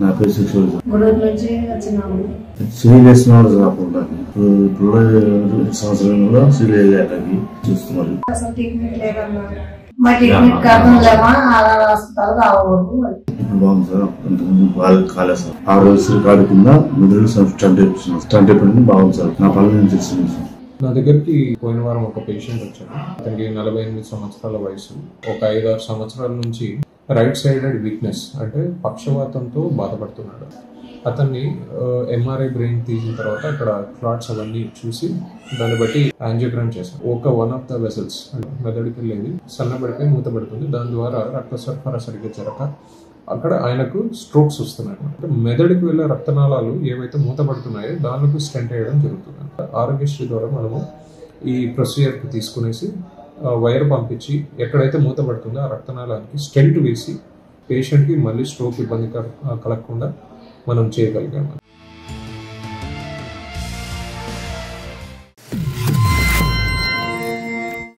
నా పేరు శిక్షణ సీరియస్ కాకుండా ఇప్పుడు సంవత్సరం కూడా సీరియస్ చూస్తున్నారు. బాగుంది సార్. బాగా కాలేదు సార్. 6 రోజుల కార్డు కింద మిడిల్ స్టంట్ అయిపోయింది. బాగుంది సార్. నా పనులు నేను చేస్తున్నాను సార్. నా దగ్గరికి పోయిన వారం ఒక పేషెంట్ వచ్చాడు. అతనికి 48 సంవత్సరాల వయసు. ఒక 5-6 సంవత్సరాల నుంచి రైట్ సైడెడ్ వీక్నెస్ అంటే పక్షవాతంతో బాధపడుతున్నాడు. అతన్ని ఎంఆర్ఐ బ్రెయిన్ తీసిన తర్వాత అక్కడ క్లాట్స్ అవన్నీ చూసి దాన్ని బట్టి యాంజియోగ్రామ్ చేశాం. వన్ ఆఫ్ ద వెసల్స్ మెదడుకి వెళ్ళేది సన్నబడిపోయి మూతపడుతుంది. దాని ద్వారా రక్త సరఫరా సరిగ్గా జరగక అక్కడ ఆయనకు స్ట్రోక్స్ వస్తున్నాయి. అంటే మెదడుకి వెళ్ళే రక్తనాళాలు ఏవైతే మూతపడుతున్నాయో దానికి స్టెంట్ వేయడం జరుగుతుంది. ఆరోగ్యశ్రీ ద్వారా మనము ఈ ప్రొసీజర్కి తీసుకునేసి వైర్ పంపించి ఎక్కడైతే మూతపడుతుందో ఆ రక్తనాళానికి స్టెంట్ వేసి పేషెంట్కి మళ్ళీ స్ట్రోక్ ఇబ్బంది కలగకుండా మనం చేయగలిగాము.